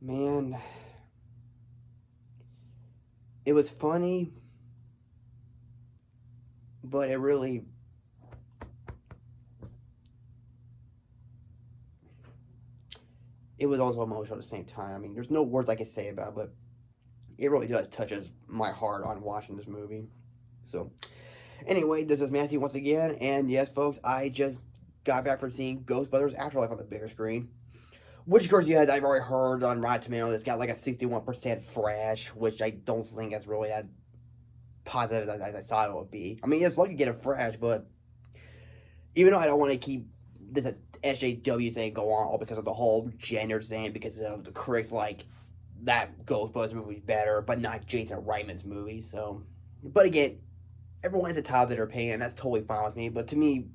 Man, it was funny, but it was also emotional at the same time. I mean, there's no words I can say about it, but it really does touches my heart on watching this movie. So, anyway, this is Matthew once again, and yes, folks, I just got back from seeing Ghostbusters Afterlife on the bigger screen. Which, of course, yes, I've already heard on Rotten Tomatoes, it's got like a 61% fresh, which I don't think is really that positive as I thought it would be. I mean, it's lucky to get a fresh, but even though I don't want to keep this SJW thing go on all because of the whole gender thing, because of the critics like that Ghostbusters movie's better, but not Jason Reitman's movie. So, but again, everyone's entitled to their opinion. That's totally fine with me. But to me,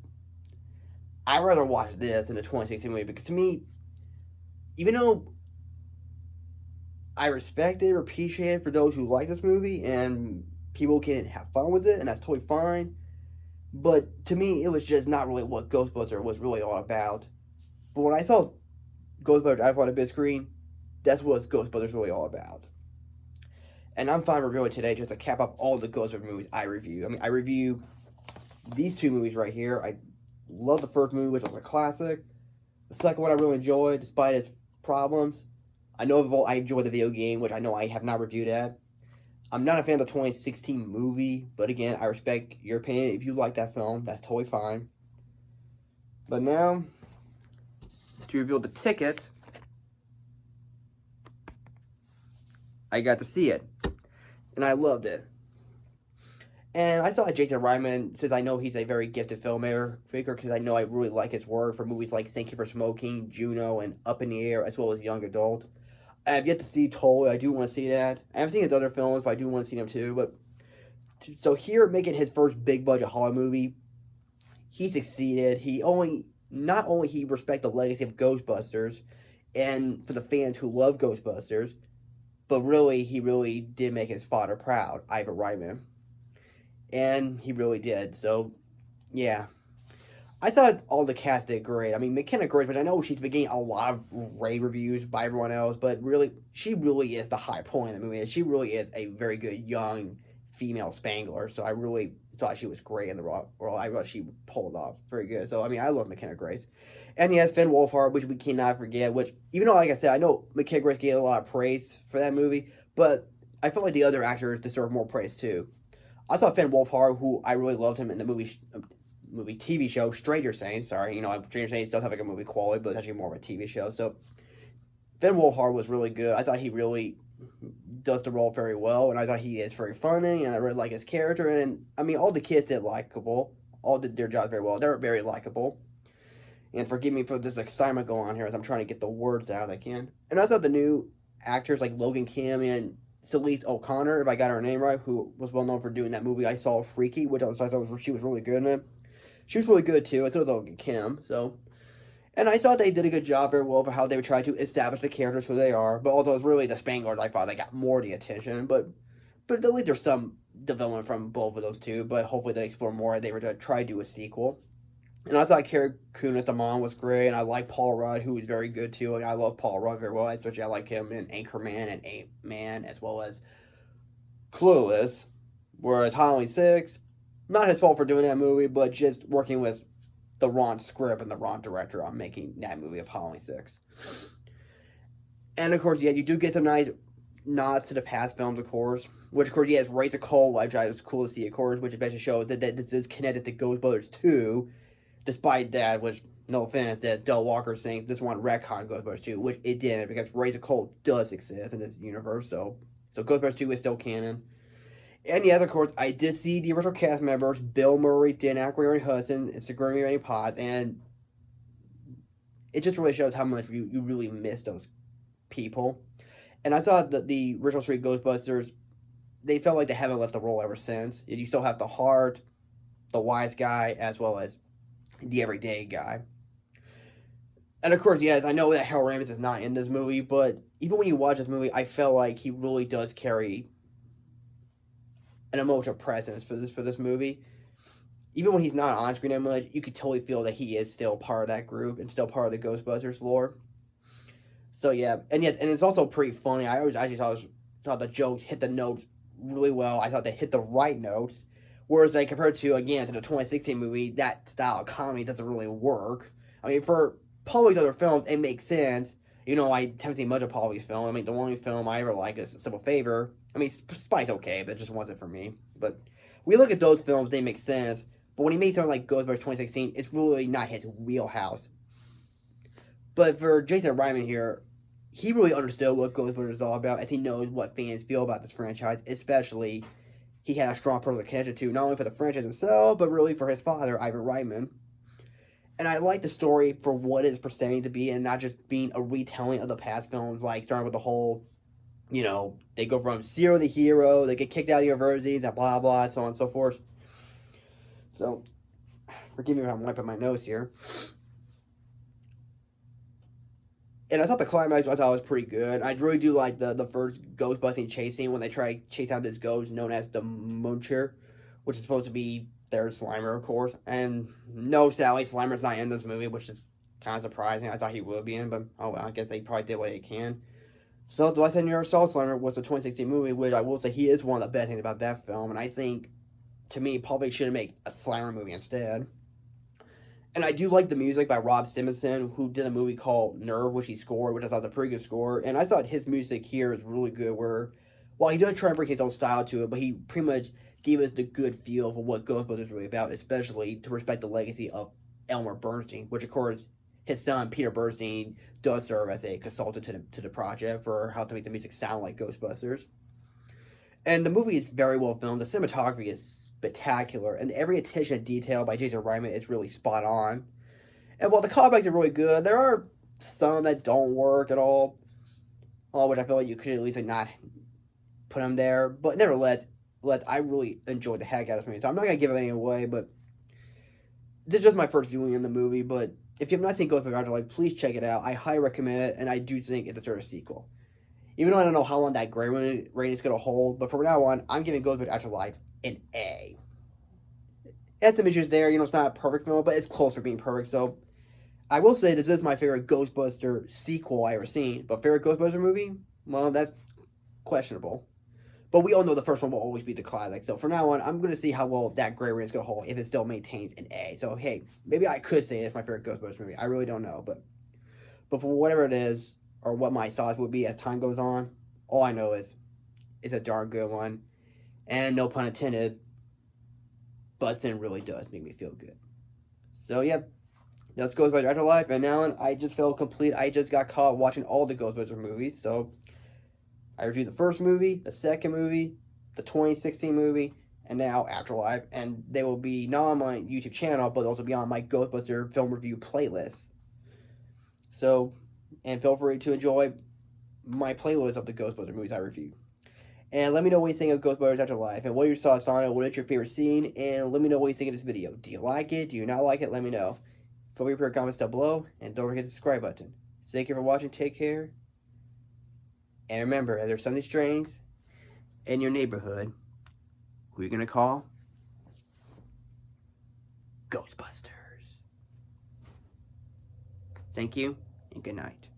I'd rather watch this than the 2016 movie because to me, even though I respect it or appreciate it for those who like this movie and people can have fun with it, and that's totally fine. But to me, it was just not really what Ghostbusters was really all about. But when I saw Ghostbusters on a big screen, that's what Ghostbusters really all about. And I'm fine reviewing today just to cap up all the Ghostbusters movies I review. I mean, I review these two movies right here. I love the first movie, which was a classic. The second one I really enjoyed, despite its problems. I know I enjoyed the video game, which I know I have not reviewed at. I'm not a fan of the 2016 movie, but again, I respect your opinion. If you like that film, that's totally fine. But now, to reveal the ticket, I got to see it, and I loved it. And I thought Jason Reitman, since I know he's a very gifted filmmaker, because I know I really like his work for movies like Thank You for Smoking, Juno, and Up in the Air, as well as Young Adult. I have yet to see Toll. I do want to see that. I haven't seen his other films, but I do want to see them too. But so here, making his first big budget horror movie, he succeeded. Not only he respect the legacy of Ghostbusters, and for the fans who love Ghostbusters, but really he really did make his father proud, Ivan Reitman, and he really did. So yeah. I thought all the cast did great. I mean, McKenna Grace, which I know she's been getting a lot of rave reviews by everyone else, but really, she really is the high point of the movie. She really is a very good young female Spangler, so I really thought she was great in the role. I thought she pulled off very good. So, I mean, I love McKenna Grace. And yes, Finn Wolfhard, which we cannot forget, which, even though, like I said, I know McKenna Grace gave a lot of praise for that movie, but I feel like the other actors deserve more praise, too. I thought Finn Wolfhard, who I really loved him in the movie TV show Stranger Things. Sorry, Stranger Things does have like a movie quality, but it's actually more of a TV show. So Finn Wolfhard was really good. I thought he really does the role very well, and I thought he is very funny, and I really like his character. And I mean, all the kids did likable, all did their jobs very well. They're very likable. And forgive me for this excitement going on here as I'm trying to get the words out as I can. And I thought the new actors like Logan Kim and Celeste O'Connor, if I got her name right, who was well known for doing that movie I Saw Freaky, which I thought she was really good in it. She was really good too, and so was Logan Kim. So, and I thought they did a good job very well for how they would try to establish the characters who they are. But although it was really the Spanglers, I thought they got more of the attention. But at least there's some development from both of those two. But hopefully they explore more. They were to try to do a sequel. And I thought Carrie Coon the mom was great, and I like Paul Rudd, who was very good too. And I love Paul Rudd very well, especially I like him in Anchorman and Ant-Man, as well as Clueless, whereas Halloween 6. Not his fault for doing that movie, but just working with the wrong script and the wrong director on making that movie of Halloween 6. And of course, yeah, you do get some nice nods to the past films, of course. Which, of course, yeah, it's Raise a Cold, which I was cool to see, of course, which eventually shows that this is connected to Ghostbusters 2, despite that, which, no offense, that Del Walker thinks this one retcon Ghostbusters 2, which it didn't, because Raise a Cold does exist in this universe, so Ghostbusters 2 is still canon. And yes, of course, I did see the original cast members, Bill Murray, Dan Aykroyd, Ernie Hudson, and Sigourney Weaver Potts, and it just really shows how much you really miss those people. And I thought that the original three Ghostbusters, they felt like they haven't left the role ever since. You still have the heart, the wise guy, as well as the everyday guy. And of course, yes, I know that Harold Ramis is not in this movie, but even when you watch this movie, I felt like he really does carry an emotional presence for this movie. Even when he's not on screen that much, you could totally feel that he is still part of that group and still part of the Ghostbusters lore. So yeah, and it's also pretty funny. I always actually thought the jokes hit the notes really well. I thought they hit the right notes. Whereas like compared to again to the 2016 movie, that style of comedy doesn't really work. I mean, for Paul's other films, it makes sense. You know, I haven't seen much of Paul's film. I mean, the only film I ever like is Simple Favor. I mean, Spy's okay, but it just wasn't for me. But we look at those films, they make sense. But when he made something like Ghostbusters 2016, it's really not his wheelhouse. But for Jason Reitman here, he really understood what Ghostbusters is all about, as he knows what fans feel about this franchise. Especially, he had a strong personal connection to not only for the franchise himself, but really for his father, Ivan Reitman. And I like the story for what it's presenting to be, and not just being a retelling of the past films, like starting with the whole, you know, they go from zero to hero, they get kicked out of university, that blah blah, so on and so forth. So, forgive me if I'm wiping my nose here. And I thought the climax was pretty good. I really do like the first ghost busting chase scene when they try to chase out this ghost known as the Muncher, which is supposed to be their Slimer, of course. And no, Sally, Slimer's not in this movie, which is kind of surprising. I thought he would be in, but oh well, I guess they probably did what they can. So, the last time you ever saw Slimer was the 2016 movie, which I will say he is one of the best things about that film. And I think, to me, probably should make a Slimer movie instead. And I do like the music by Rob Simpson, who did a movie called Nerve, which he scored, which I thought was a pretty good score. And I thought his music here is really good, where, while he does try and bring his own style to it, but he pretty much gave us the good feel for what Ghostbusters is really about, especially to respect the legacy of Elmer Bernstein, which, of course, his son, Peter Bernstein, does serve as a consultant to the project for how to make the music sound like Ghostbusters. And the movie is very well filmed. The cinematography is spectacular, and every attention to detail by Jason Reitman is really spot on. And while the callbacks are really good, there are some that don't work at all, which I feel like you could at least not put them there. But nevertheless, I really enjoyed the heck out of this movie. So I'm not going to give it any away, but this is just my first viewing in the movie. But if you have not seen Ghostbusters Afterlife, please check it out. I highly recommend it, and I do think it deserves a sequel. Even though I don't know how long that grade rating is going to hold, but from now on, I'm giving Ghostbusters Afterlife an A. It has some issues there, you know, it's not a perfect film, but it's close to being perfect, so I will say this is my favorite Ghostbuster sequel I ever seen, but favorite Ghostbuster movie? Well, that's questionable. But we all know the first one will always be the classic, so from now on, I'm going to see how well that grade rating is going to hold, if it still maintains an A. So, hey, maybe I could say it's my favorite Ghostbusters movie, I really don't know, but for whatever it is, or what my thoughts would be as time goes on, all I know is it's a darn good one. And no pun intended, Bustin' really does make me feel good. So, yeah, that's Ghostbusters Afterlife. And now I just felt complete. I just got caught watching all the Ghostbusters movies. So, I reviewed the first movie, the second movie, the 2016 movie, and now Afterlife. And they will be not on my YouTube channel, but also be on my Ghostbuster film review playlist. So, and feel free to enjoy my playlist of the Ghostbuster movies I reviewed. And let me know what you think of Ghostbusters Afterlife, and what are your thoughts on it, what is your favorite scene, and let me know what you think of this video. Do you like it? Do you not like it? Let me know. Feel free to put your comments down below, and don't forget the subscribe button. Thank you for watching, take care, and remember, if there's something strange in your neighborhood, who are you going to call? Ghostbusters. Thank you, and good night.